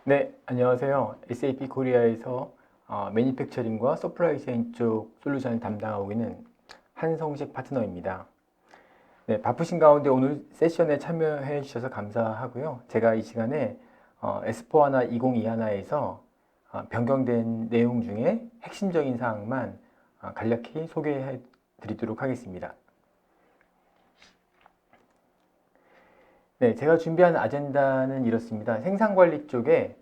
네, 안녕하세요. SAP 코리아에서 매니팩처링과 서플라이 체인 쪽 솔루션을 담당하고 있는 한성식 파트너입니다. 네, 바쁘신 가운데 오늘 세션에 참여해 주셔서 감사하고요. 제가 이 시간에 S4HANA 2021에서 변경된 내용 중에 핵심적인 사항만 간략히 소개해 드리도록 하겠습니다. 네, 제가 준비한 아젠다는 이렇습니다. 생산관리 쪽에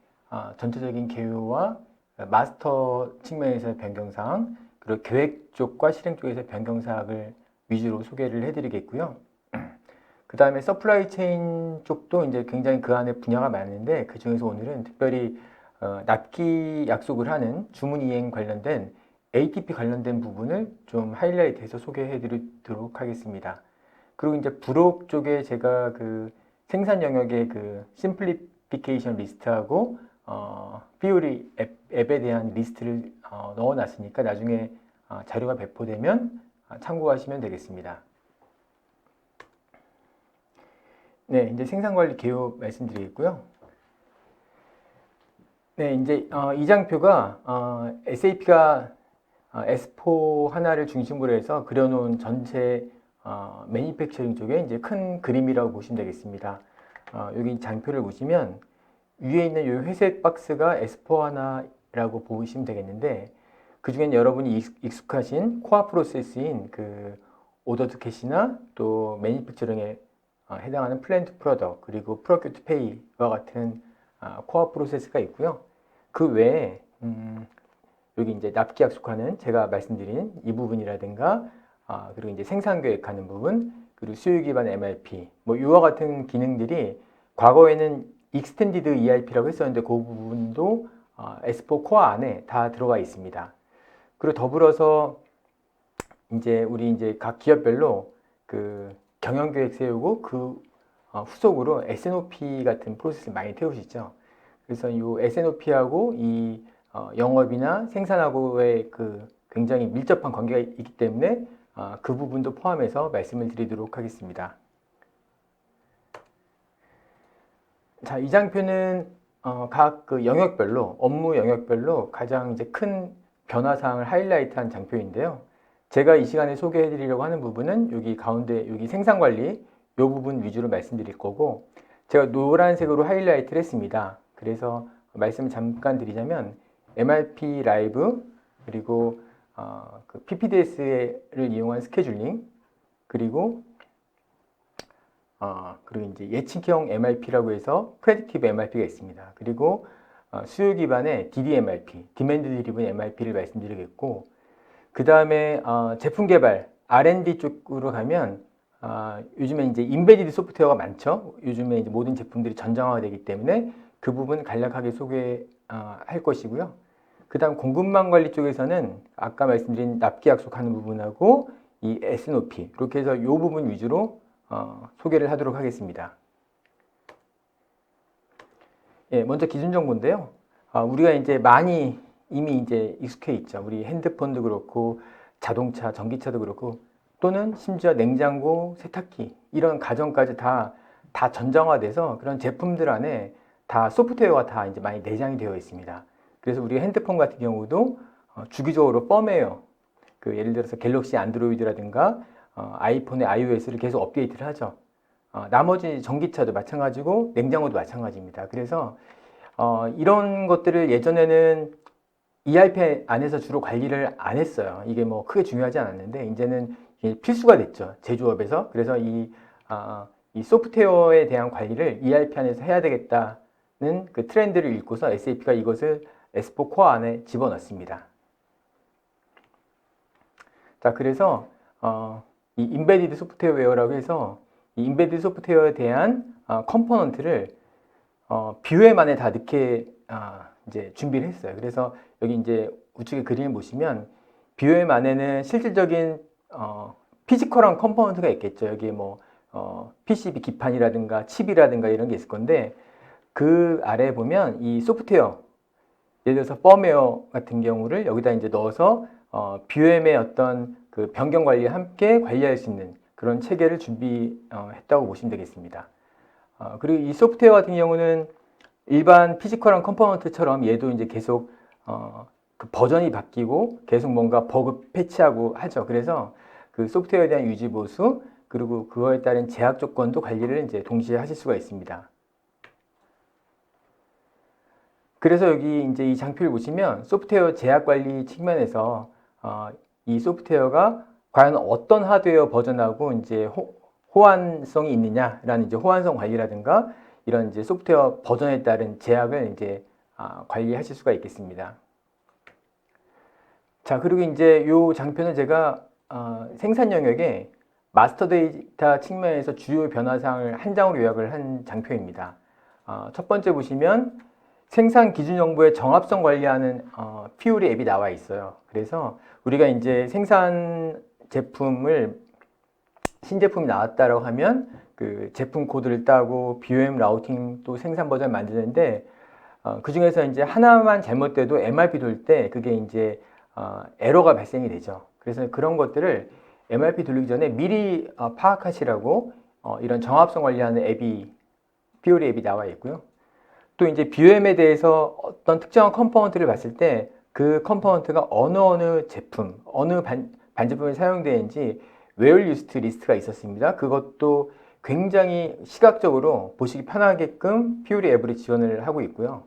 전체적인 개요와 마스터 측면에서의 변경사항, 그리고 계획 쪽과 실행 쪽에서의 변경사항을 위주로 소개를 해드리겠고요. 그 다음에 서플라이 체인 쪽도 이제 굉장히 그 안에 분야가 많은데 그 중에서 오늘은 특별히 납기 약속을 하는 주문 이행 관련된 ATP 관련된 부분을 좀 하이라이트해서 소개해 드리도록 하겠습니다. 그리고 이제 부록 쪽에 제가 그 생산 영역의 그 심플리피케이션 리스트하고 피오리 앱에 대한 리스트를 넣어놨으니까 나중에 자료가 배포되면 참고하시면 되겠습니다. 네, 이제 생산관리 개요 말씀드리겠고요. 네, 이제 이 장표가 SAP가 S4 하나를 중심으로 해서 그려놓은 전체 매니팩처링 쪽에 이제 큰 그림이라고 보시면 되겠습니다. 여기 장표를 보시면 위에 있는 이 회색 박스가 S4 하나라고 보시면 되겠는데 그 중엔 여러분이 익숙하신 코어 프로세스인 그 오더 투 캐시나 또 매니팩처링에 해당하는 플랜 투 프로덕트 그리고 프로큐어 투 페이와 같은 코어 프로세스가 있고요. 그 외에 여기 이제 납기 약속하는 제가 말씀드린 이 부분이라든가 그리고 이제 생산 계획하는 부분 그리고 수요 기반 MRP 뭐 이와 같은 기능들이 과거에는 익스텐디드 ERP라고 했었는데 그 부분도 S4 코어 안에 다 들어가 있습니다. 그리고 더불어서 이제 우리 이제 각 기업별로 그 경영 계획 세우고 그 후속으로 S&OP 같은 프로세스 많이 태우시죠. 그래서 이 S&OP하고 이 영업이나 생산하고의 그 굉장히 밀접한 관계가 있기 때문에 그 부분도 포함해서 말씀을 드리도록 하겠습니다. 자, 이 장표는 각 그 영역별로 업무 영역별로 가장 이제 큰 변화 사항을 하이라이트한 장표인데요. 제가 이 시간에 소개해 드리려고 하는 부분은 여기 가운데 여기 생산 관리 이 부분 위주로 말씀드릴 거고 제가 노란색으로 하이라이트를 했습니다. 그래서 말씀 잠깐 드리자면 MRP 라이브 그리고 그 PPDS를 이용한 스케줄링 그리고 그리고 이제 예측형 MRP라고 해서 프레딕티브 MRP가 있습니다. 그리고 수요 기반의 DDMRP, 디맨드 드리븐 MRP를 말씀드리겠고 그 다음에 제품 개발 R&D 쪽으로 가면 요즘에 이제 인베디드 소프트웨어가 많죠. 요즘에 이제 모든 제품들이 전장화가 되기 때문에 그 부분 간략하게 소개할 것이고요. 그 다음 공급망 관리 쪽에서는 아까 말씀드린 납기 약속하는 부분하고 이 S&OP 이렇게 해서 이 부분 위주로 소개를 하도록 하겠습니다. 예, 먼저 기준 정보인데요. 우리가 이제 많이 이미 이제 익숙해 있죠. 우리 핸드폰도 그렇고 자동차, 전기차도 그렇고 또는 심지어 냉장고, 세탁기 이런 가정까지 다 전장화돼서 그런 제품들 안에 다 소프트웨어가 다 이제 많이 내장이 되어 있습니다. 그래서 우리 핸드폰 같은 경우도 주기적으로 펌웨어, 그 예를 들어서 갤럭시 안드로이드라든가 아이폰의 iOS를 계속 업데이트를 하죠. 나머지 전기차도 마찬가지고 냉장고도 마찬가지입니다. 그래서 이런 것들을 예전에는 ERP 안에서 주로 관리를 안 했어요. 이게 뭐 크게 중요하지 않았는데 이제는 필수가 됐죠. 제조업에서. 그래서 이 소프트웨어에 대한 관리를 ERP 안에서 해야 되겠다는 그 트렌드를 읽고서 SAP가 이것을 S4 코어 안에 집어넣습니다. 자, 그래서 이 인베디드 소프트웨어라고 해서 이 인베디드 소프트웨어에 대한 컴포넌트를 뷰엠 안에 다 넣게 이제 준비를 했어요. 그래서 여기 이제 우측에 그림을 보시면 뷰엠 안에는 실질적인 피지컬한 컴포넌트가 있겠죠. 여기에 뭐 PCB 기판이라든가 칩이라든가 이런 게 있을 건데 그 아래에 보면 이 소프트웨어 예를 들어서 펌웨어 같은 경우를 여기다 이제 넣어서 뷰엠의 어떤 그 변경 관리와 함께 관리할 수 있는 그런 체계를 준비했다고 보시면 되겠습니다. 그리고 이 소프트웨어 같은 경우는 일반 피지컬한 컴포넌트처럼 얘도 이제 계속 그 버전이 바뀌고 계속 뭔가 버그 패치하고 하죠. 그래서 그 소프트웨어에 대한 유지 보수 그리고 그거에 따른 제약 조건도 관리를 이제 동시에 하실 수가 있습니다. 그래서 여기 이제 이 장표를 보시면 소프트웨어 제약 관리 측면에서 이 소프트웨어가 과연 어떤 하드웨어 버전하고 이제 호환성이 있느냐라는 이제 호환성 관리라든가 이런 이제 소프트웨어 버전에 따른 제약을 이제 관리하실 수가 있겠습니다. 자, 그리고 이제 이 장표는 제가 생산 영역에 마스터 데이터 측면에서 주요 변화사항을 한 장으로 요약을 한 장표입니다. 첫 번째 보시면 생산 기준 정보의 정합성 관리하는 피오리 앱이 나와 있어요. 그래서 우리가 이제 생산 제품을 신제품이 나왔다라고 하면 그 제품 코드를 따고 BOM 라우팅 또 생산 버전 만드는데 그 중에서 이제 하나만 잘못돼도 MRP 돌 때 그게 이제 에러가 발생이 되죠. 그래서 그런 것들을 MRP 돌리기 전에 미리 파악하시라고 이런 정합성 관리하는 앱이 피오리 앱이 나와 있고요. 또 이제 BOM에 대해서 어떤 특정한 컴포넌트를 봤을 때 그 컴포넌트가 어느 제품, 어느 반제품에 사용되는지 웨어 리스트 리스트가 있었습니다. 그것도 굉장히 시각적으로 보시기 편하게끔 피오리 앱으로 지원을 하고 있고요.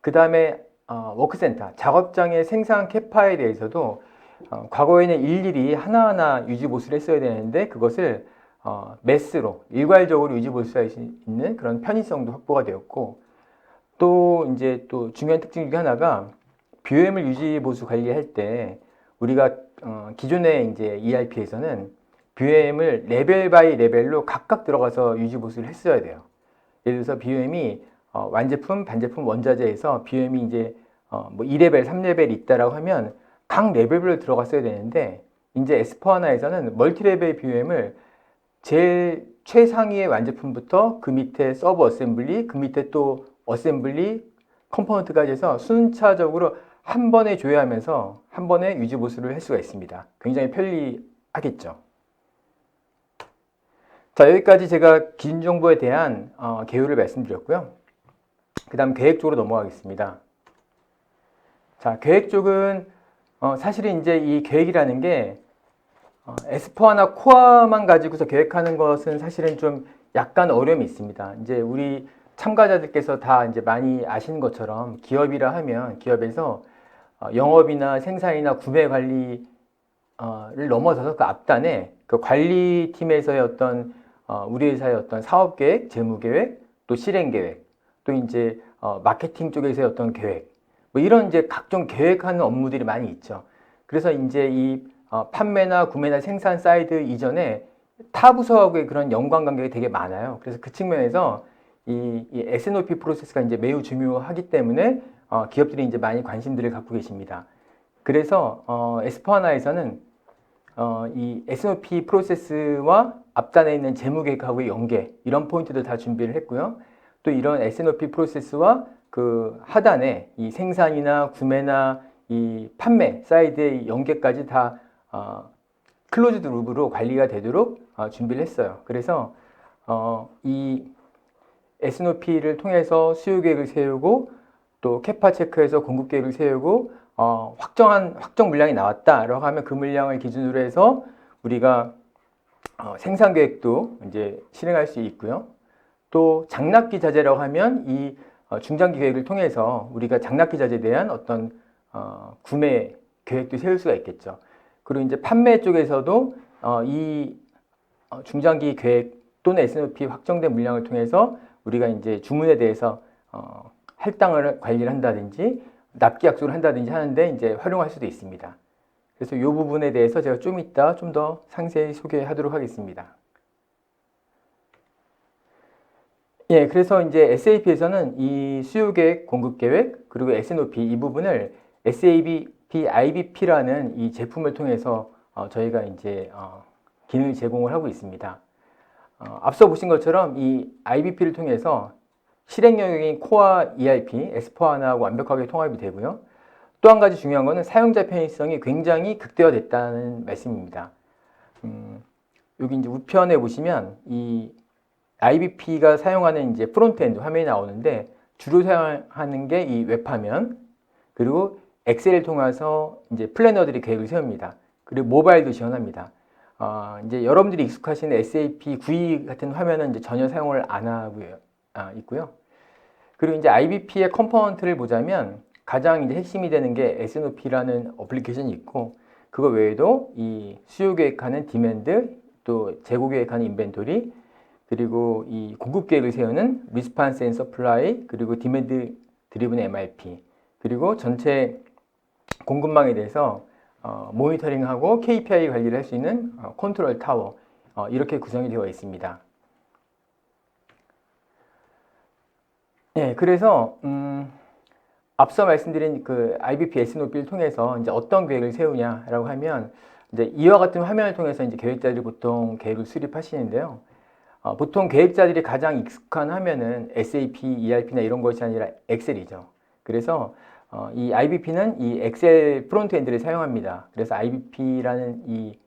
그 다음에 워크센터, 작업장의 생산 캐파에 대해서도 과거에는 일일이 하나하나 유지 보수를 했어야 되는데 그것을 매스로 일괄적으로 유지 보수할 수 있는 그런 편의성도 확보가 되었고 또 이제 또 중요한 특징 중에 하나가 BOM을 유지 보수 관리할 때 우리가 기존의 이제 ERP에서는 BOM을 레벨 바이 레벨로 각각 들어가서 유지 보수를 했어야 돼요. 예를 들어서 BOM이 완제품, 반제품, 원자재에서 BOM이 이제 뭐 2레벨, 3레벨 있다라고 하면 각 레벨별로 들어갔어야 되는데 이제 S4하나에서는 멀티레벨 BOM을 제일 최상위의 완제품부터 그 밑에 서브 어셈블리, 그 밑에 또 어셈블리, 컴포넌트까지 해서 순차적으로 한 번에 조회하면서 한 번에 유지 보수를 할 수가 있습니다. 굉장히 편리하겠죠. 자, 여기까지 제가 기준 정보에 대한 개요를 말씀드렸고요. 그 다음 계획 쪽으로 넘어가겠습니다. 자, 계획 쪽은 사실은 이제 이 계획이라는 게 S4하나 코어만 가지고서 계획하는 것은 사실은 좀 약간 어려움이 있습니다. 이제 우리 참가자들께서 다 이제 많이 아시는 것처럼 기업이라 하면 기업에서 영업이나 생산이나 구매 관리를 넘어서서 그 앞단에 그 관리팀에서의 어떤 우리 회사의 어떤 사업 계획, 재무 계획, 또 실행 계획, 또 이제 마케팅 쪽에서의 어떤 계획, 뭐 이런 이제 각종 계획하는 업무들이 많이 있죠. 그래서 이제 이 판매나 구매나 생산 사이드 이전에 타 부서하고의 그런 연관 관계가 되게 많아요. 그래서 그 측면에서 이 S&OP 프로세스가 이제 매우 중요하기 때문에 기업들이 이제 많이 관심들을 갖고 계십니다. 그래서 S4하나에서는 이 S&OP 프로세스와 앞단에 있는 재무계획하고의 연계 이런 포인트들 다 준비를 했고요. 또 이런 S&OP 프로세스와 그 하단에 이 생산이나 구매나 이 판매 사이드의 연계까지 다 클로즈드 루프로 관리가 되도록 준비를 했어요. 그래서 이 S&OP를 통해서 수요 계획을 세우고 또 캐파 체크해서 공급 계획을 세우고 확정 물량이 나왔다라고 하면 그 물량을 기준으로 해서 우리가 생산 계획도 이제 실행할 수 있고요. 또 장납기 자재라고 하면 이 중장기 계획을 통해서 우리가 장납기 자재에 대한 어떤 구매 계획도 세울 수가 있겠죠. 그리고 이제 판매 쪽에서도 이 중장기 계획 또는 S&OP 확정된 물량을 통해서 우리가 이제 주문에 대해서 할당을 관리를 한다든지 납기 약속을 한다든지 하는데 이제 활용할 수도 있습니다. 그래서 이 부분에 대해서 제가 좀 이따 좀 더 상세히 소개하도록 하겠습니다. 예, 그래서 이제 SAP에서는 이 수요 계획, 공급 계획, 그리고 S&OP 이 부분을 SAP IBP라는 이 제품을 통해서 저희가 이제 기능을 제공을 하고 있습니다. 앞서 보신 것처럼 이 IBP를 통해서 실행 영역인 코어 ERP, S4하나하고 완벽하게 통합이 되고요. 또 한 가지 중요한 것은 사용자 편의성이 굉장히 극대화됐다는 말씀입니다. 여기 이제 우편에 보시면 이 IBP가 사용하는 이제 프론트엔드 화면이 나오는데 주로 사용하는 게 이 웹화면, 그리고 엑셀을 통해서 이제 플래너들이 계획을 세웁니다. 그리고 모바일도 지원합니다. 이제 여러분들이 익숙하신 SAP GUI 같은 화면은 이제 전혀 사용을 안 하고 있고요. 그리고 이제 IBP의 컴포넌트를 보자면 가장 이제 핵심이 되는 게 S&OP라는 어플리케이션이 있고, 그거 외에도 이 수요 계획하는 디맨드, 또 재고 계획하는 인벤토리, 그리고 이 공급 계획을 세우는 리스판스 앤 서플라이, 그리고 디맨드 드리븐 MRP, 그리고 전체 공급망에 대해서 모니터링하고 KPI 관리를 할 수 있는 컨트롤 타워, 이렇게 구성이 되어 있습니다. 네, 그래서 앞서 말씀드린 그 IBP S&OP를 통해서 이제 어떤 계획을 세우냐라고 하면, 이제 이와 같은 화면을 통해서 이제 계획자들이 보통 계획을 수립하시는데요. 보통 계획자들이 가장 익숙한 화면은 SAP, ERP나 이런 것이 아니라 엑셀이죠. 그래서 이 IBP는 이 엑셀 프론트엔드를 사용합니다. 그래서 IBP라는 이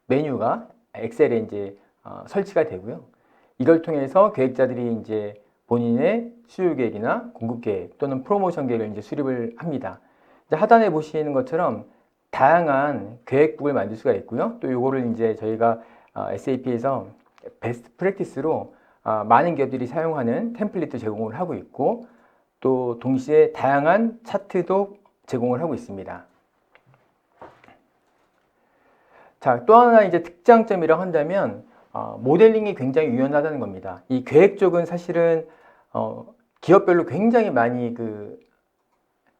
메뉴가 엑셀에 이제 설치가 되고요. 이걸 통해서 계획자들이 이제 본인의 수요 계획이나 공급 계획 또는 프로모션 계획을 이제 수립을 합니다. 이제 하단에 보시는 것처럼 다양한 계획북을 만들 수가 있고요. 또 요거를 이제 저희가 SAP에서 베스트 프랙티스로 많은 기업들이 사용하는 템플릿도 제공을 하고 있고, 또 동시에 다양한 차트도 제공을 하고 있습니다. 자, 또 하나 이제 특장점이라고 한다면 모델링이 굉장히 유연하다는 겁니다. 이 계획 쪽은 사실은 기업별로 굉장히 많이 그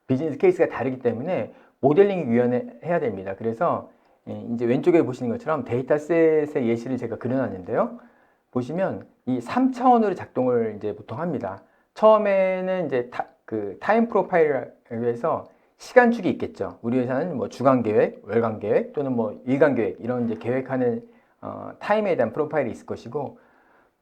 비즈니스 케이스가 다르기 때문에 모델링이 유연해야 됩니다. 그래서 이제 왼쪽에 보시는 것처럼 데이터셋의 예시를 제가 그려놨는데요. 보시면 이 3차원으로 작동을 이제 보통 합니다. 처음에는 이제 타임 프로파일을 해서 시간축이 있겠죠. 우리 회사는 뭐 주간 계획, 월간 계획 또는 뭐 일간 계획, 이런 이제 계획하는 타임에 대한 프로파일이 있을 것이고,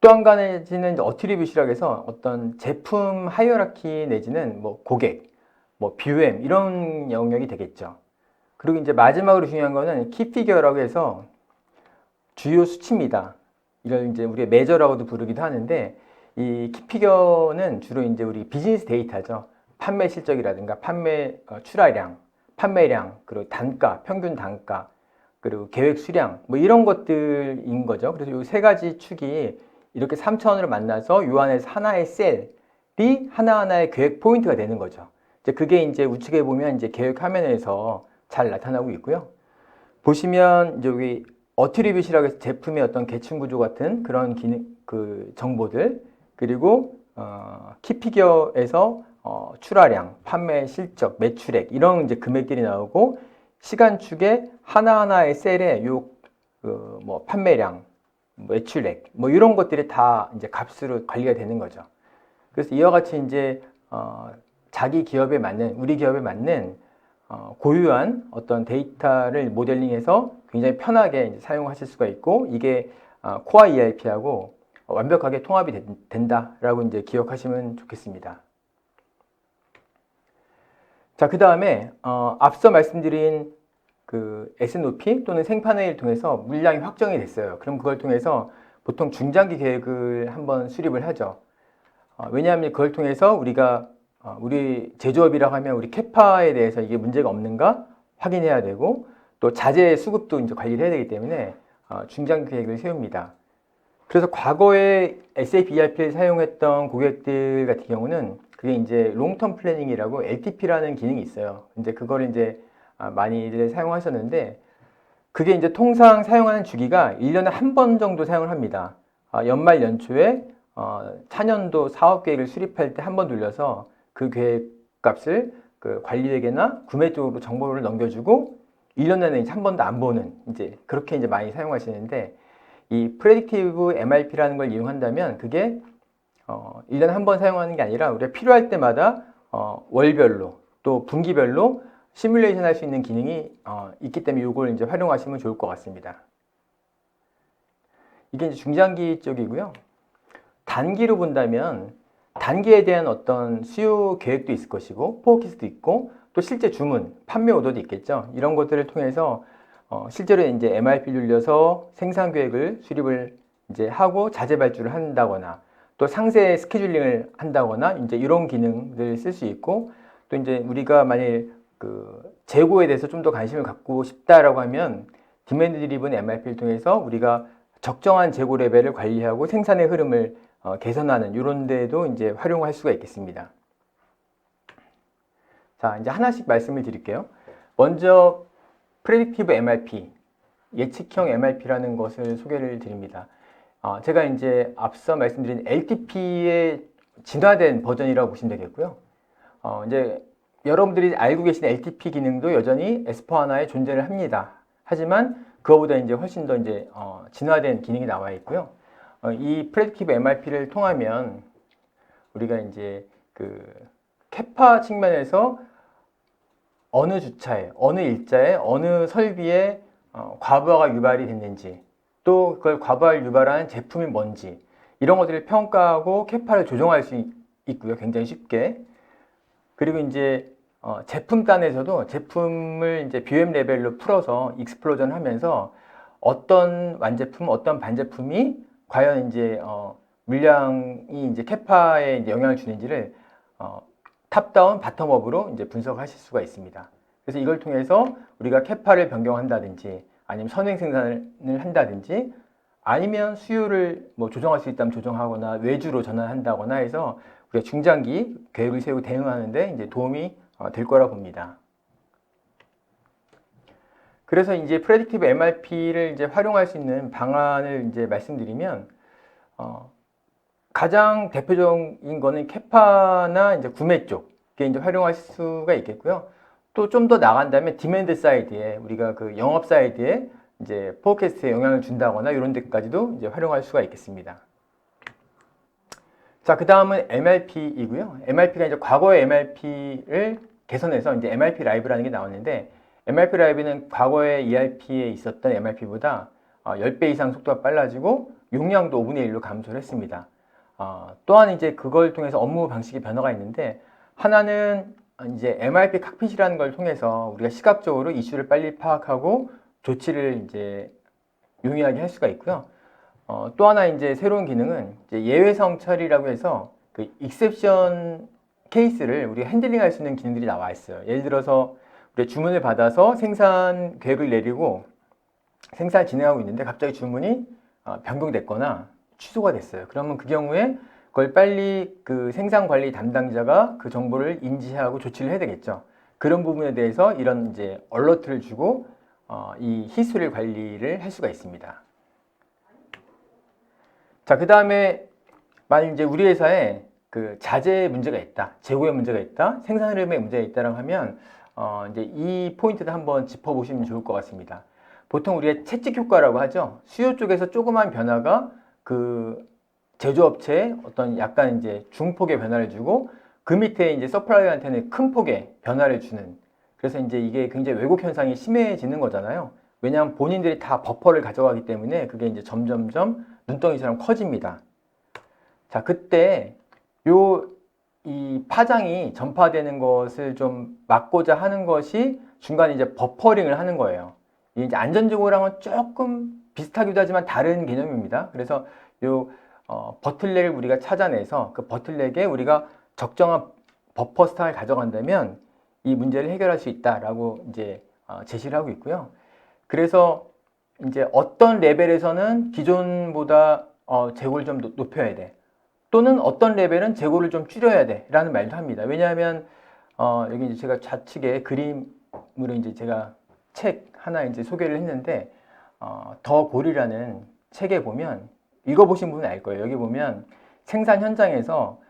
또 한 가지는 어트리뷰시라고 해서 어떤 제품 하이어라키 내지는 뭐 고객, 뭐 BOM 이런 영역이 되겠죠. 그리고 이제 마지막으로 중요한 거는 키피겨라고 해서 주요 수치입니다. 이걸 이제 우리가 메저라고도 부르기도 하는데, 이 키피겨는 주로 이제 우리 비즈니스 데이터죠. 판매 실적이라든가 판매 출하량, 판매량, 그리고 단가, 평균 단가, 그리고 계획 수량, 뭐 이런 것들인 거죠. 그래서 이 세 가지 축이 이렇게 3차원으로 만나서 요 안에서 하나의 셀이 하나하나의 계획 포인트가 되는 거죠. 이제 그게 이제 우측에 보면 이제 계획 화면에서 잘 나타나고 있고요. 보시면 이제 여기 어트리뷰시라고 해서 제품의 어떤 계층 구조 같은 그런 기능, 그 정보들, 그리고 키피겨에서 출하량, 판매 실적, 매출액 이런 이제 금액들이 나오고, 시간축에 하나하나의 셀에 뭐 판매량, 매출액 뭐 이런 것들이 다 이제 값으로 관리가 되는 거죠. 그래서 이와 같이 이제 자기 기업에 맞는, 우리 기업에 맞는 고유한 어떤 데이터를 모델링해서 굉장히 편하게 이제 사용하실 수가 있고, 이게 코어 ERP하고 완벽하게 통합이 된다라고 이제 기억하시면 좋겠습니다. 자, 그 다음에 앞서 말씀드린 그 S&OP 또는 생판회의를 통해서 물량이 확정이 됐어요. 그럼 그걸 통해서 보통 중장기 계획을 한번 수립을 하죠. 왜냐하면 그걸 통해서 우리가 우리 제조업이라고 하면 우리 캐파에 대해서 이게 문제가 없는가 확인해야 되고, 또 자재 수급도 이제 관리를 해야 되기 때문에 중장기 계획을 세웁니다. 그래서 과거에 SAP ERP를 사용했던 고객들 같은 경우는 그게 이제 롱텀 플래닝이라고 LTP라는 기능이 있어요. 이제 그거를 이제 많이들 사용하셨는데, 그게 이제 통상 사용하는 주기가 1년에 한 번 정도 사용을 합니다. 연말 연초에 차년도 사업 계획을 수립할 때 한 번 돌려서 그 계획 값을 그 관리에게나 구매 쪽으로 정보를 넘겨주고 1년 내내 한 번도 안 보는, 이제 그렇게 이제 많이 사용하시는데, 이 프레딕티브 MRP라는 걸 이용한다면 그게 1년에 한 번 사용하는 게 아니라 우리가 필요할 때마다 월별로 또 분기별로 시뮬레이션 할 수 있는 기능이 있기 때문에 이걸 이제 활용하시면 좋을 것 같습니다. 이게 이제 중장기 쪽이고요. 단기로 본다면 단기에 대한 어떤 수요 계획도 있을 것이고, 포어캐스트도 있고, 또 실제 주문, 판매 오더도 있겠죠. 이런 것들을 통해서 실제로 이제 MRP를 돌려서 생산 계획을 수립을 이제 하고 자재 발주를 한다거나, 또 상세 스케줄링을 한다거나 이제 이런 기능들을 쓸 수 있고, 또 이제 우리가 만약 그 재고에 대해서 좀 더 관심을 갖고 싶다라고 하면 디맨드 드리븐 MRP를 통해서 우리가 적정한 재고 레벨을 관리하고 생산의 흐름을 개선하는 이런 데도 이제 활용할 수가 있겠습니다. 자, 이제 하나씩 말씀을 드릴게요. 먼저 프레딕티브 MRP, 예측형 MRP라는 것을 소개를 드립니다. 제가 이제 앞서 말씀드린 LTP의 진화된 버전이라고 보시면 되겠고요. 이제 여러분들이 알고 계신 LTP 기능도 여전히 S/4HANA에 존재를 합니다. 하지만 그거보다 이제 훨씬 더 이제 진화된 기능이 나와 있고요. 이 프레딕티브 MRP를 통하면 우리가 이제 그 캐파 측면에서 어느 주차에, 어느 일자에, 어느 설비에 과부하가 유발이 됐는지, 또 그걸 과부하를 유발한 제품이 뭔지, 이런 것들을 평가하고 캐파를 조정할 수 있고요. 굉장히 쉽게. 그리고 이제 제품단에서도 제품을 이제 BOM 레벨로 풀어서 익스플로전 하면서 어떤 완제품, 어떤 반제품이 과연 이제 물량이 이제 캐파에 이제 영향을 주는지를 탑다운, 바텀업으로 이제 분석하실 수가 있습니다. 그래서 이걸 통해서 우리가 캐파를 변경한다든지, 아니면 선행 생산을 한다든지, 아니면 수요를 뭐 조정할 수 있다면 조정하거나 외주로 전환한다거나 해서 우리가 중장기 계획을 세우고 대응하는데 이제 도움이 될 거라 봅니다. 그래서 이제 프레딕티브 MRP를 이제 활용할 수 있는 방안을 이제 말씀드리면, 가장 대표적인 거는 캐파나 이제 구매 쪽에 이제 활용할 수가 있겠고요. 또 좀 더 나간다면 디맨드 사이드에, 우리가 그 영업 사이드에 이제 포캐스트에 영향을 준다거나 이런 데까지도 이제 활용할 수가 있겠습니다. 자, 그 다음은 MRP이고요. MRP가 이제 과거의 MRP를 개선해서 이제 MRP 라이브라는 게 나왔는데, MRP 라이브는 과거의 ERP에 있었던 MRP보다 10배 이상 속도가 빨라지고 용량도 5분의 1로 감소를 했습니다. 또한 이제 그걸 통해서 업무 방식의 변화가 있는데, 하나는 이제 MRP 칵핏이라는 걸 통해서 우리가 시각적으로 이슈를 빨리 파악하고 조치를 이제 용이하게 할 수가 있고요. 또 하나 이제 새로운 기능은 이제 예외상 처리라고 해서 그 익셉션 케이스를 우리가 핸들링할 수 있는 기능들이 나와 있어요. 예를 들어서 우리가 주문을 받아서 생산 계획을 내리고 생산을 진행하고 있는데 갑자기 주문이 변경됐거나 취소가 됐어요. 그러면 그 경우에 그걸 빨리 그 생산 관리 담당자가 그 정보를 인지하고 조치를 해야 되겠죠. 그런 부분에 대해서 이런 이제 얼러트를 주고 이 히스토리 관리를 할 수가 있습니다. 자, 그 다음에 만약 이제 우리 회사에 그 자재에 문제가 있다, 재고에 문제가 있다, 생산 흐름에 문제가 있다라고 하면 이제 이 포인트를 한번 짚어보시면 좋을 것 같습니다. 보통 우리가 채찍 효과라고 하죠. 수요 쪽에서 조그만 변화가 그 제조업체에 어떤 약간 이제 중폭의 변화를 주고 그 밑에 이제 서플라이어한테는 큰 폭의 변화를 주는, 그래서 이제 이게 굉장히 왜곡 현상이 심해지는 거잖아요. 왜냐하면 본인들이 다 버퍼를 가져가기 때문에 그게 이제 점점점 눈덩이처럼 커집니다. 자, 그때 이 파장이 전파되는 것을 좀 막고자 하는 것이 중간에 이제 버퍼링을 하는 거예요. 이게 이제 안전적으로는 조금 비슷하기도 하지만 다른 개념입니다. 그래서 버틀넥을 우리가 찾아내서 그 버틀넥에 우리가 적정한 버퍼 스타를 가져간다면 이 문제를 해결할 수 있다라고 이제 제시를 하고 있고요. 그래서 이제 어떤 레벨에서는 기존보다 재고를 좀 높여야 돼. 또는 어떤 레벨은 재고를 좀 줄여야 돼. 라는 말도 합니다. 왜냐하면, 여기 이제 제가 좌측에 그림으로 이제 제가 책 하나 이제 소개를 했는데, 더 골이라는 책에 보면, 읽어보신 분은 알 거예요. 여기 보면 생산 현장에서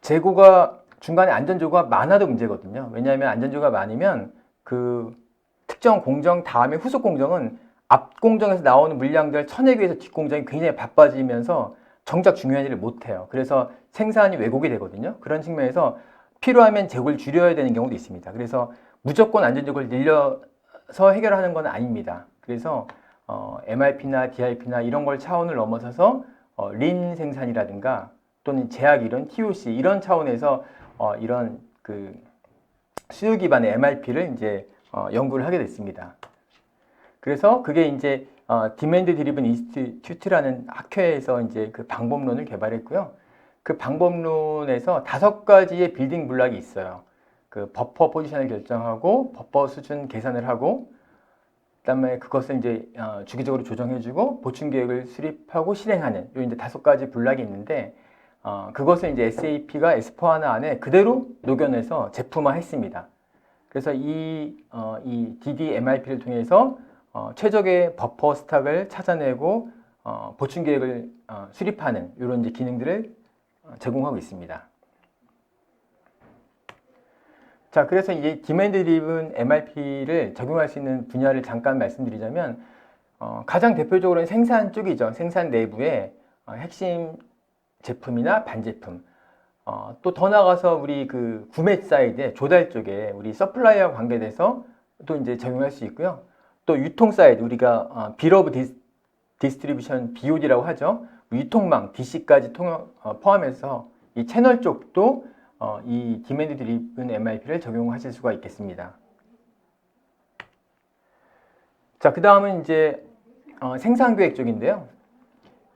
재고가 중간에 안전재고가 많아도 문제거든요. 왜냐하면 안전재고가 많으면 그 특정 공정 다음에 후속 공정은 앞 공정에서 나오는 물량들 쳐내기 위해서 뒷 공정이 굉장히 바빠지면서 정작 중요한 일을 못해요. 그래서 생산이 왜곡이 되거든요. 그런 측면에서 필요하면 재고를 줄여야 되는 경우도 있습니다. 그래서 무조건 안전재고를 늘려서 해결하는 건 아닙니다. 그래서 MRP나 DRP나 이런 걸 차원을 넘어서서 린 생산이라든가 또는 제약 이론, TOC 이런 차원에서 이런 그 수요 기반의 MRP를 이제 연구를 하게 됐습니다. 그래서 그게 이제 디맨드 드리븐 인스티튜트라는 학회에서 이제 그 방법론을 개발했고요. 그 방법론에서 5가지의 빌딩 블록이 있어요. 그 버퍼 포지션을 결정하고 버퍼 수준 계산을 하고 그다음에 그것을 이제 주기적으로 조정해주고 보충 계획을 수립하고 실행하는 요 이제 5가지 블록이 있는데 그것을 이제 SAP가 S4HANA 안에 그대로 녹여내서 제품화했습니다. 그래서 이 DDMRP를 통해서 최적의 버퍼 스탁을 찾아내고 보충 계획을 수립하는 이런 이제 기능들을 제공하고 있습니다. 자, 그래서 이제 디맨드 드리븐 MRP를 적용할 수 있는 분야를 잠깐 말씀드리자면 가장 대표적으로는 생산 쪽이죠. 생산 내부의 핵심 제품이나 반제품. 또 더 나아가서 우리 그 구매 사이드에 조달 쪽에 우리 서플라이어 관계돼서 또 이제 적용할 수 있고요. 또 유통 사이드 우리가 빌 오브 디스트리뷰션 BOD라고 하죠. 유통망 DC까지 포함해서 이 채널 쪽도 이 디맨드 드리븐 MRP를 적용하실 수가 있겠습니다. 자, 그 다음은 이제 생산 계획 쪽인데요.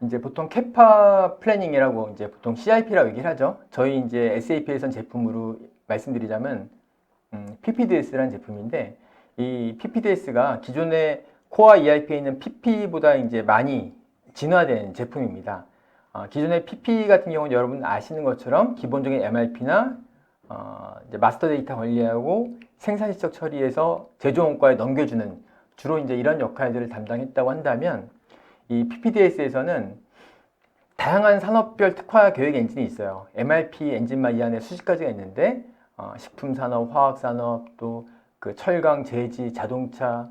이제 보통 캐파 플래닝이라고 이제 보통 CIP라고 얘기를 하죠. 저희 이제 SAP에선 제품으로 말씀드리자면 PPDS라는 제품인데 이 PPDS가 기존의 코어 ERP에 있는 PP보다 이제 많이 진화된 제품입니다. 기존의 PP 같은 경우는 여러분 아시는 것처럼 기본적인 MRP나 이제 마스터 데이터 관리하고 생산 시적 처리해서 제조 원가에 넘겨주는 주로 이제 이런 역할들을 담당했다고 한다면 이 PPDS에서는 다양한 산업별 특화 계획 엔진이 있어요. MRP 엔진만 이 안에 수십 가지가 있는데 식품산업, 화학산업, 또 그 철강, 제지, 자동차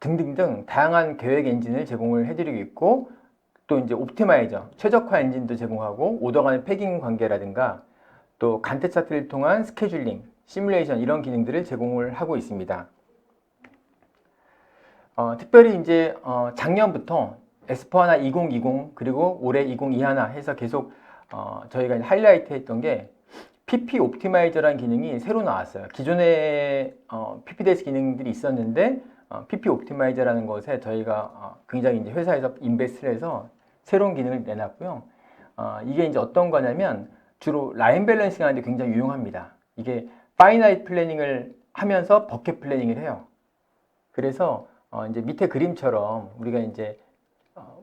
등등등 다양한 계획 엔진을 제공을 해드리고 있고 또 이제 옵티마이저, 최적화 엔진도 제공하고 오더 간의 패깅 관계라든가 또 간트 차트를 통한 스케줄링, 시뮬레이션 이런 기능들을 제공을 하고 있습니다. 특별히 이제 작년부터 S4HANA 2020 그리고 올해 2021 해서 계속 저희가 하이라이트 했던 게 PP 옵티마이저라는 기능이 새로 나왔어요. 기존에 PPDS 기능들이 있었는데 PP 옵티마이저라는 것에 저희가 굉장히 이제 회사에서 인베스트를 해서 새로운 기능을 내놨고요. 이게 이제 어떤 거냐면 주로 라인 밸런싱 하는데 굉장히 유용합니다. 이게 파이나이트 플래닝을 하면서 버켓 플래닝을 해요. 그래서 이제 밑에 그림처럼 우리가 이제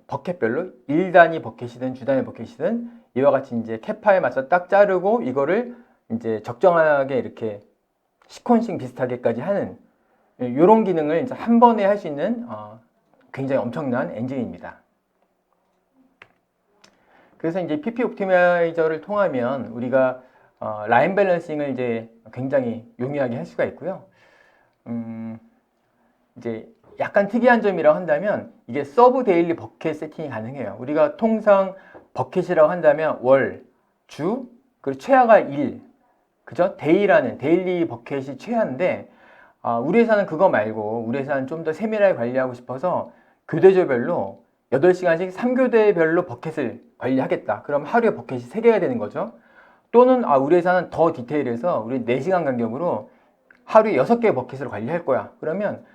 버켓별로 1단위 버켓이든 주단위 버켓이든 이와 같이 이제 캐파에 맞춰 딱 자르고 이거를 이제 적정하게 이렇게 시퀀싱 비슷하게까지 하는 이런 기능을 이제 한 번에 할 수 있는 굉장히 엄청난 엔진입니다. 그래서 이제 PP 옵티마이저를 통하면 우리가 라인 밸런싱을 이제 굉장히 용이하게 할 수가 있고요. 이제 약간 특이한 점이라고 한다면 이게 서브 데일리 버켓 세팅이 가능해요. 우리가 통상 버켓이라고 한다면 월, 주, 그리고 최하가 1, 그죠? 데일리 버켓이 최하인데 우리 회사는 그거 말고 우리 회사는 좀 더 세밀하게 관리하고 싶어서 교대조별로 8시간씩 3교대별로 버켓을 관리하겠다. 그럼 하루에 버켓이 3개가 되는 거죠. 또는 우리 회사는 더 디테일해서 우리 4시간 간격으로 하루에 6개의 버켓을 관리할 거야. 그러면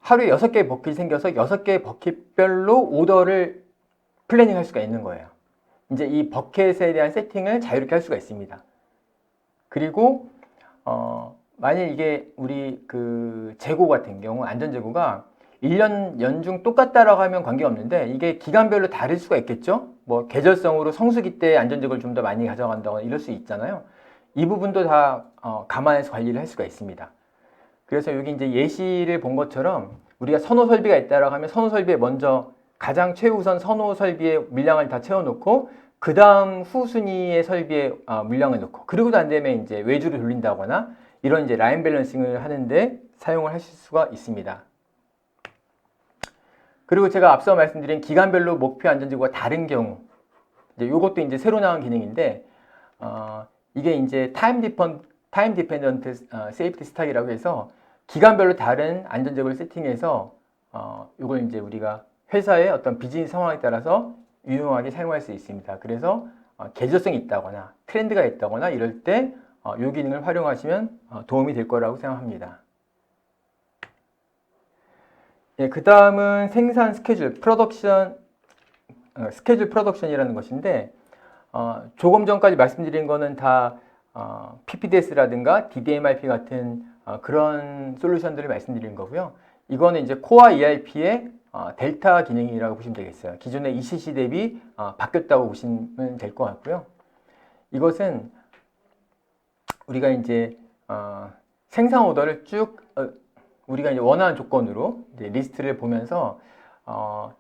하루에 6개의 버킷이 생겨서 6개의 버킷별로 오더를 플래닝 할 수가 있는 거예요. 이제 이 버킷에 대한 세팅을 자유롭게 할 수가 있습니다. 그리고 만약 이게 우리 그 재고 같은 경우 안전재고가 1년 연중 똑같다라고 하면 관계없는데 이게 기간별로 다를 수가 있겠죠. 뭐 계절성으로 성수기 때 안전재고를 좀 더 많이 가져간다거나 이럴 수 있잖아요. 이 부분도 다 감안해서 관리를 할 수가 있습니다. 그래서 여기 이제 예시를 본 것처럼 우리가 선호 설비가 있다라고 하면 선호 설비에 먼저 가장 최우선 선호 설비의 물량을 다 채워놓고 그 다음 후순위의 설비에 물량을 넣고 그리고도 안 되면 이제 외주를 돌린다거나 이런 이제 라인 밸런싱을 하는데 사용을 하실 수가 있습니다. 그리고 제가 앞서 말씀드린 기간별로 목표 안전지구가 다른 경우 이제 이것도 이제 새로 나온 기능인데 이게 이제 타임 디펜던트 세이프티 스탁이라고 해서 기간별로 다른 안전재고를 세팅해서 이걸 이제 우리가 회사의 어떤 비즈니스 상황에 따라서 유용하게 사용할 수 있습니다. 그래서 계절성이 있다거나 트렌드가 있다거나 이럴 때 이 기능을 활용하시면 도움이 될 거라고 생각합니다. 예, 그 다음은 생산 스케줄 프로덕션이라는 것인데 조금 전까지 말씀드린 거는 다 PPDS라든가 DDMRP 같은 그런 솔루션들을 말씀드린 거고요. 이거는 이제 코어 ERP의 델타 기능이라고 보시면 되겠어요. 기존의 ECC 대비 바뀌었다고 보시면 될 것 같고요. 이것은 우리가 이제 생산 오더를 쭉 우리가 이제 원하는 조건으로 이제 리스트를 보면서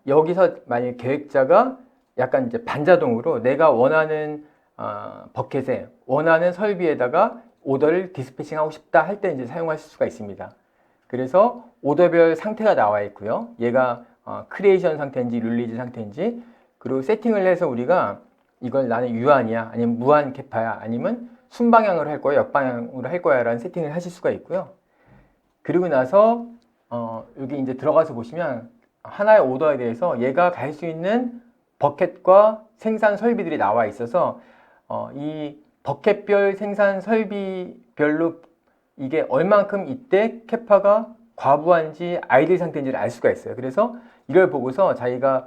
여기서 만약 계획자가 약간 이제 반자동으로 내가 원하는 버켓에 원하는 설비에다가 오더를 디스패칭하고 싶다 할 때 이제 사용하실 수가 있습니다. 그래서 오더별 상태가 나와 있고요. 얘가 크리에이션 상태인지 릴리즈 상태인지, 그리고 세팅을 해서 우리가 이걸 나는 유한이야 아니면 무한 캐파야 아니면 순방향으로 할 거야 역방향으로 할 거야 라는 세팅을 하실 수가 있고요. 그리고 나서 여기 이제 들어가서 보시면 하나의 오더에 대해서 얘가 갈 수 있는 버켓과 생산 설비들이 나와 있어서 이 버켓별 생산 설비별로 이게 얼만큼 이때 캐파가 과부한지 아이들 상태인지를 알 수가 있어요. 그래서 이걸 보고서 자기가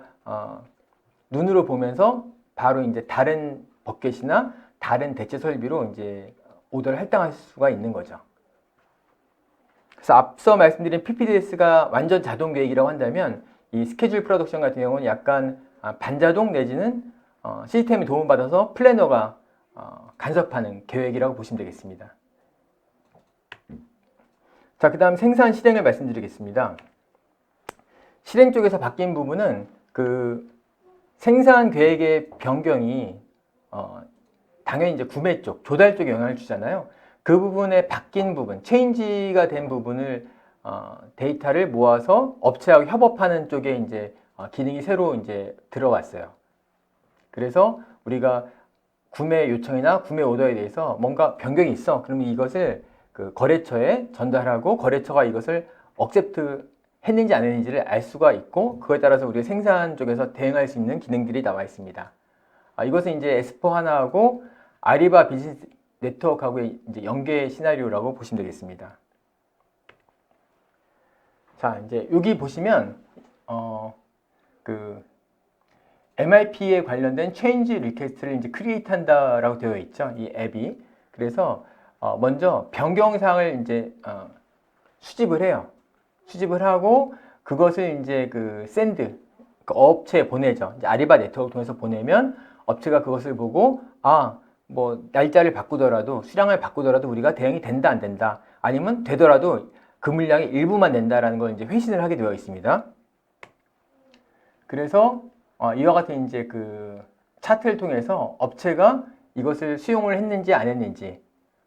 눈으로 보면서 바로 이제 다른 버켓이나 다른 대체 설비로 이제 오더를 할당할 수가 있는 거죠. 그래서 앞서 말씀드린 PPDS가 완전 자동 계획이라고 한다면 이 스케줄 프로덕션 같은 경우는 약간 반자동 내지는 시스템이 도움을 받아서 플래너가 간섭하는 계획이라고 보시면 되겠습니다. 자, 그 다음 생산 실행을 말씀드리겠습니다. 실행 쪽에서 바뀐 부분은 그 생산 계획의 변경이 당연히 이제 구매 쪽, 조달 쪽에 영향을 주잖아요. 그 부분에 바뀐 부분, 체인지가 된 부분을 데이터를 모아서 업체하고 협업하는 쪽에 이제 기능이 새로 이제 들어왔어요. 그래서 우리가 구매 요청이나 구매 오더에 대해서 뭔가 변경이 있어. 그러면 이것을 그 거래처에 전달하고 거래처가 이것을 억셉트 했는지 안 했는지를 알 수가 있고, 그거에 따라서 우리가 생산 쪽에서 대응할 수 있는 기능들이 나와 있습니다. 이것은 이제 S4하나하고 아리바 비즈니스 네트워크하고의 이제 연계 시나리오라고 보시면 되겠습니다. 자, 이제 여기 보시면 그 MRP에 관련된 체인지 리퀘스트를 이제 크리에이트 한다라고 되어 있죠. 이 앱이. 그래서 먼저 변경사항을 이제 수집을 해요. 수집을 하고 그것을 이제 그 샌드, 그 업체에 보내죠. 이제 아리바 네트워크 통해서 보내면 업체가 그것을 보고 뭐 날짜를 바꾸더라도 수량을 바꾸더라도 우리가 대응이 된다 안 된다, 아니면 되더라도 그 물량의 일부만 낸다라는 걸 이제 회신을 하게 되어 있습니다. 그래서 이와 같은 이제 그 차트를 통해서 업체가 이것을 수용을 했는지 안 했는지,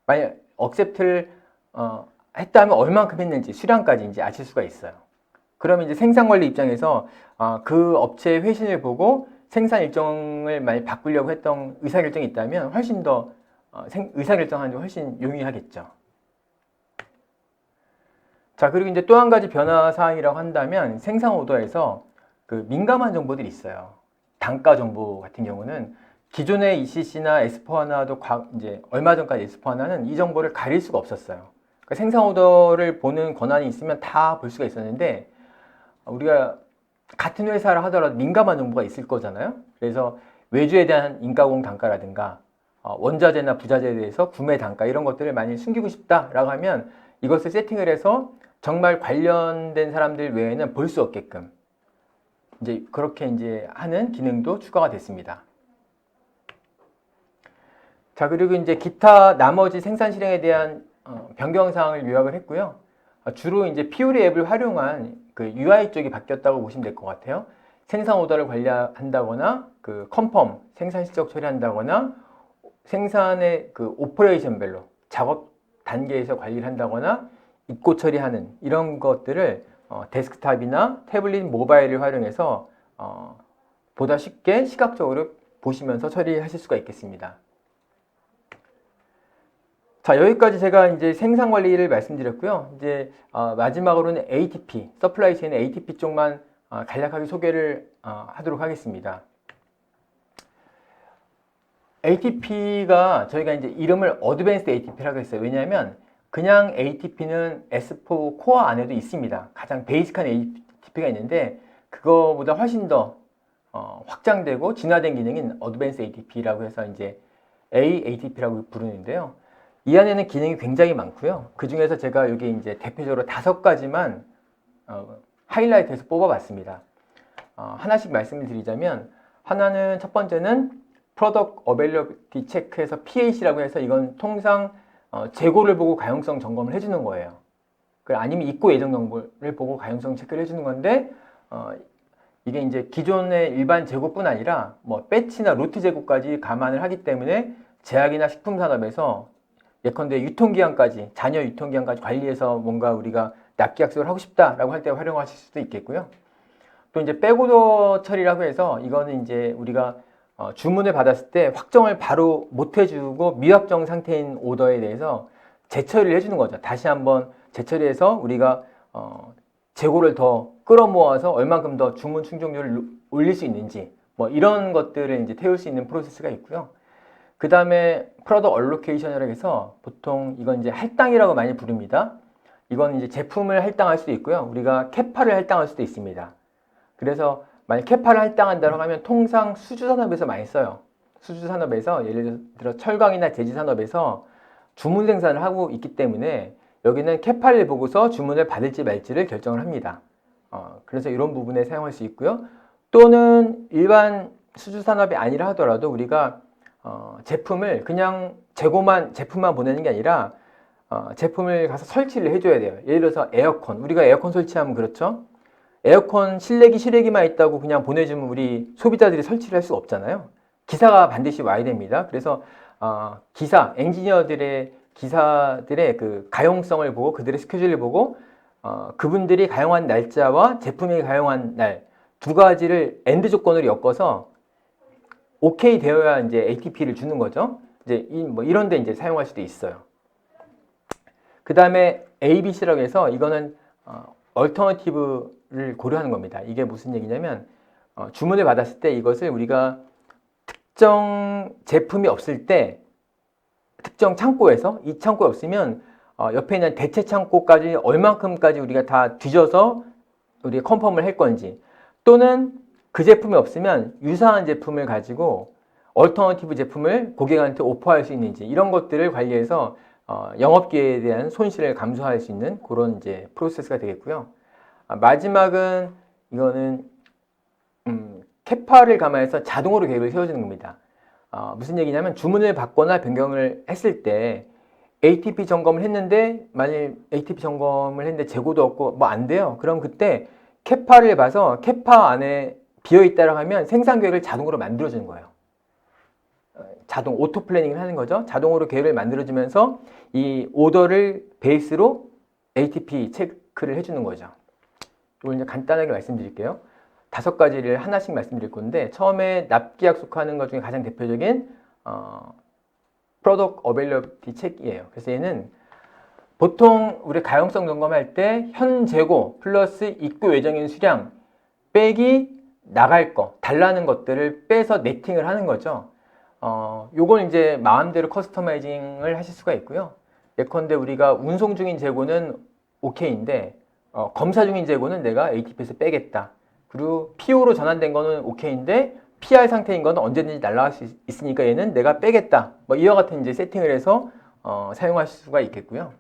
만약 억셉트를 했다면 얼만큼 했는지 수량까지 이제 아실 수가 있어요. 그러면 이제 생산관리 입장에서 그 업체의 회신을 보고 생산 일정을 많이 바꾸려고 했던 의사결정이 있다면 훨씬 더 의사결정하는 데 훨씬 용이하겠죠. 자, 그리고 이제 또 한 가지 변화 사항이라고 한다면 생산 오더에서 그 민감한 정보들이 있어요. 단가 정보 같은 경우는 기존의 ECC나 S4하나도 이제 얼마 전까지 S4하나는 이 정보를 가릴 수가 없었어요. 그러니까 생산 오더를 보는 권한이 있으면 다 볼 수가 있었는데, 우리가 같은 회사를 하더라도 민감한 정보가 있을 거잖아요. 그래서 외주에 대한 인가공 단가라든가 원자재나 부자재에 대해서 구매 단가 이런 것들을 많이 숨기고 싶다라고 하면 이것을 세팅을 해서 정말 관련된 사람들 외에는 볼 수 없게끔 이제 그렇게 이제 하는 기능도 추가가 됐습니다. 자, 그리고 이제 기타 나머지 생산 실행에 대한 변경 사항을 요약을 했고요. 주로 이제 피오리 앱을 활용한 그 UI 쪽이 바뀌었다고 보시면 될 것 같아요. 생산 오더를 관리한다거나 그 컨펌 생산 실적 처리한다거나 생산의 그 오퍼레이션별로 작업 단계에서 관리를 한다거나 입고 처리하는 이런 것들을 데스크탑이나 태블릿 모바일을 활용해서 보다 쉽게 시각적으로 보시면서 처리하실 수가 있겠습니다. 자, 여기까지 제가 이제 생산 관리를 말씀드렸고요. 이제 마지막으로는 ATP, 서플라이 체인의 ATP 쪽만 간략하게 소개를 하도록 하겠습니다. ATP가 저희가 이제 이름을 어드밴스드 ATP라고 했어요. 왜냐하면 그냥 ATP는 S4 코어 안에도 있습니다. 가장 베이직한 ATP가 있는데 그거보다 훨씬 더 확장되고 진화된 기능인 어드밴스 ATP라고 해서 이제 AATP라고 부르는데요. 이 안에는 기능이 굉장히 많고요. 그 중에서 제가 여기 이제 대표적으로 5가지만 하이라이트해서 뽑아봤습니다. 하나씩 말씀을 드리자면, 하나는 첫 번째는 Product Availability Check에서 PAC라고 해서 이건 통상 재고를 보고 가용성 점검을 해주는 거예요. 아니면 입고 예정 정보를 보고 가용성 체크를 해주는 건데, 이게 이제 기존의 일반 재고뿐 아니라 뭐 배치나 로트 재고까지 감안을 하기 때문에 제약이나 식품 산업에서 예컨대 유통기한까지, 잔여 유통기한까지 관리해서 뭔가 우리가 납기 약속을 하고 싶다라고 할 때 활용하실 수도 있겠고요. 또 이제 백오더 처리라고 해서 이거는 이제 우리가 주문을 받았을 때 확정을 바로 못 해주고 미확정 상태인 오더에 대해서 재처리를 해주는 거죠. 다시 한번 재처리해서 우리가 재고를 더 끌어모아서 얼만큼 더 주문 충족률을 올릴 수 있는지, 뭐 이런 것들을 이제 태울 수 있는 프로세스가 있고요. 그 다음에 프로덕트 얼로케이션이라고 해서 보통 이건 이제 할당이라고 많이 부릅니다. 이건 이제 제품을 할당할 수도 있고요. 우리가 캐파를 할당할 수도 있습니다. 그래서 만약 캐파를 할당한다고 하면 통상 수주산업에서 많이 써요. 수주산업에서 예를 들어 철강이나 제지산업에서 주문 생산을 하고 있기 때문에 여기는 캐파를 보고서 주문을 받을지 말지를 결정을 합니다. 그래서 이런 부분에 사용할 수 있고요. 또는 일반 수주산업이 아니라 하더라도 우리가 제품을 그냥 제품만 보내는 게 아니라 제품을 가서 설치를 해줘야 돼요. 예를 들어서 에어컨, 우리가 에어컨 설치하면 그렇죠? 에어컨 실내기만 있다고 그냥 보내주면 우리 소비자들이 설치를 할 수가 없잖아요. 기사가 반드시 와야 됩니다. 그래서 기사들의 그 가용성을 보고 그들의 스케줄을 보고 그분들이 가용한 날짜와 제품이 가용한 날 2가지를 엔드 조건으로 엮어서 오케이 되어야 이제 ATP를 주는 거죠. 이제 이런 데 이제 사용할 수도 있어요. 그 다음에 ABC라고 해서 이거는 얼터너티브를 고려하는 겁니다. 이게 무슨 얘기냐면 주문을 받았을 때 이것을 우리가 특정 제품이 없을 때 특정 창고에서 이 창고에 없으면 옆에 있는 대체 창고까지 얼만큼까지 우리가 다 뒤져서 우리가 컨펌을 할 건지, 또는 그 제품이 없으면 유사한 제품을 가지고 얼터너티브 제품을 고객한테 오퍼할 수 있는지, 이런 것들을 관리해서 영업기회에 대한 손실을 감수할 수 있는 그런 이제 프로세스가 되겠고요. 마지막은 이거는 캐파를 감안해서 자동으로 계획을 세워주는 겁니다. 무슨 얘기냐면 주문을 받거나 변경을 했을 때 ATP 점검을 했는데 만일 ATP 점검을 했는데 재고도 없고 뭐 안 돼요. 그럼 그때 캐파를 봐서 캐파 안에 비어있다라고 하면 생산 계획을 자동으로 만들어주는 거예요. 자동 오토 플래닝을 하는 거죠. 자동으로 계획을 만들어주면서 이 오더를 베이스로 ATP 체크를 해주는 거죠. 이걸 이제 간단하게 말씀드릴게요. 5가지를 하나씩 말씀드릴 건데, 처음에 납기 약속하는 것 중에 가장 대표적인 Product Availability Check이에요. 그래서 얘는 보통 우리 가용성 점검할 때 현 재고 플러스 입고 예정인 수량 빼기 나갈 거, 달라는 것들을 빼서 네팅을 하는 거죠. 요건 이제 마음대로 커스터마이징을 하실 수가 있고요. 예컨대 우리가 운송 중인 재고는 오케이인데 검사 중인 재고는 내가 ATP에서 빼겠다. 그리고 PO로 전환된 거는 오케이인데 PR 상태인 거는 언제든지 날라갈 수 있으니까 얘는 내가 빼겠다. 뭐 이와 같은 이제 세팅을 해서 사용하실 수가 있겠고요.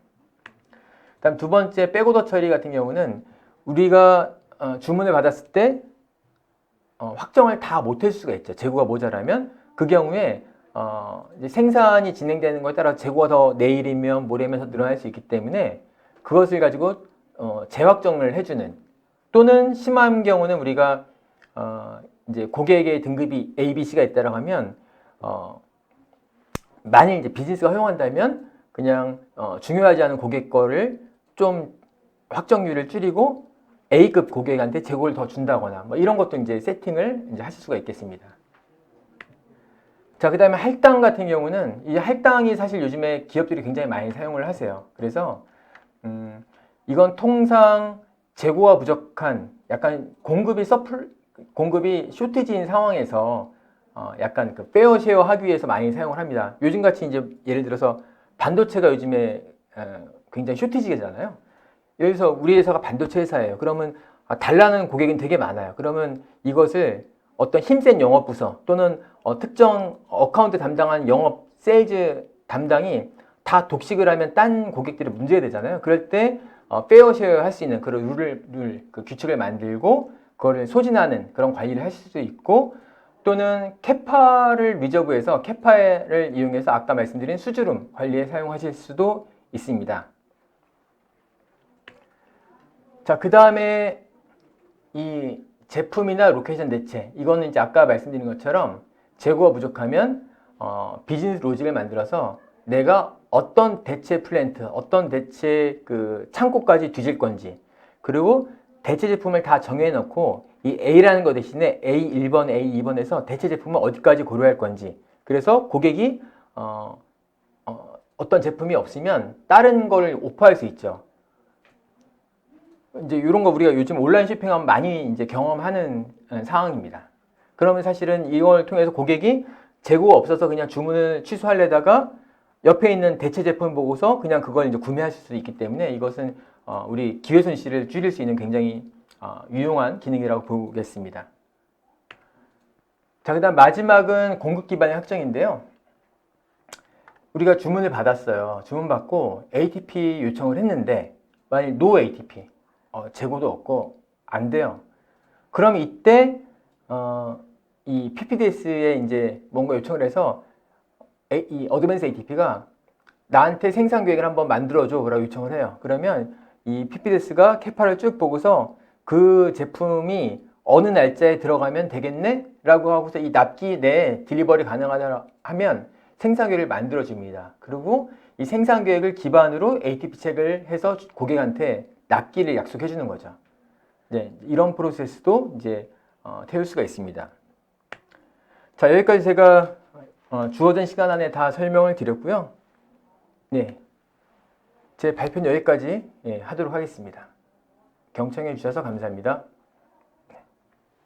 다음 2번째 백오더 처리 같은 경우는 우리가 주문을 받았을 때 확정을 다 못할 수가 있죠. 재고가 모자라면 그 경우에 이제 생산이 진행되는 것에 따라 재고가 더 내일이면 모레면 더 늘어날 수 있기 때문에 그것을 가지고 재확정을 해주는, 또는 심한 경우는 우리가 이제 고객의 등급이 A, B, C가 있다라고 하면 만일 이제 비즈니스가 허용한다면 그냥 중요하지 않은 고객 거를 좀 확정률을 줄이고 A급 고객한테 재고를 더 준다거나 뭐 이런 것도 이제 세팅을 이제 하실 수가 있겠습니다. 자, 그 다음에 할당 같은 경우는 이 할당이 사실 요즘에 기업들이 굉장히 많이 사용을 하세요. 그래서 이건 통상 재고가 부족한, 약간 공급이 쇼티지인 상황에서 약간 그 페어 쉐어 하기 위해서 많이 사용을 합니다. 요즘같이 이제 예를 들어서 반도체가 요즘에 굉장히 쇼티지잖아요. 예를 들어서 우리 회사가 반도체 회사예요. 그러면 달라는 고객은 되게 많아요. 그러면 이것을 어떤 힘센 영업부서 또는 특정 어카운트 담당한 영업 세일즈 담당이 다 독식을 하면 딴 고객들이 문제가 되잖아요. 그럴 때 페어쉐어 할 수 있는 그런 그 규칙을 만들고 그거를 소진하는 그런 관리를 하실 수 있고, 또는 캐파를 리저브해서 캐파를 이용해서 아까 말씀드린 수주름 관리에 사용하실 수도 있습니다. 자, 그 다음에 이 제품이나 로케이션 대체, 이거는 이제 아까 말씀드린 것처럼 재고가 부족하면 비즈니스 로직을 만들어서 내가 어떤 대체 플랜트, 어떤 대체 그 창고까지 뒤질 건지, 그리고 대체 제품을 다 정해 놓고 이 A라는 거 대신에 A1번, A2번에서 대체 제품을 어디까지 고려할 건지, 그래서 고객이 어떤 제품이 없으면 다른 걸 오퍼할 수 있죠. 이제 이런 거 우리가 요즘 온라인 쇼핑하면 많이 이제 경험하는 상황입니다. 그러면 사실은 이걸 통해서 고객이 재고가 없어서 그냥 주문을 취소하려다가 옆에 있는 대체 제품 보고서 그냥 그걸 이제 구매하실 수 있기 때문에 이것은 우리 기회 손실을 줄일 수 있는 굉장히 유용한 기능이라고 보겠습니다. 자, 그다음 마지막은 공급 기반의 확정인데요. 우리가 주문을 받았어요. 주문 받고 ATP 요청을 했는데 만약 no ATP, 재고도 없고 안 돼요. 그럼 이때 이 PPDS에 이제 뭔가 요청을 해서 이 어드밴스 ATP가 나한테 생산 계획을 한번 만들어줘 라고 요청을 해요. 그러면 이 PPDS가 캐파를 쭉 보고서 그 제품이 어느 날짜에 들어가면 되겠네? 라고 하고서 이 납기 내에 딜리버리 가능하다 하면 생산 계획을 만들어 줍니다. 그리고 이 생산 계획을 기반으로 ATP 체크를 해서 고객한테 납기를 약속해 주는 거죠. 네, 이런 프로세스도 이제 태울 수가 있습니다. 자, 여기까지 제가 주어진 시간 안에 다 설명을 드렸고요. 네, 제 발표는 여기까지 하도록 하겠습니다. 경청해 주셔서 감사합니다.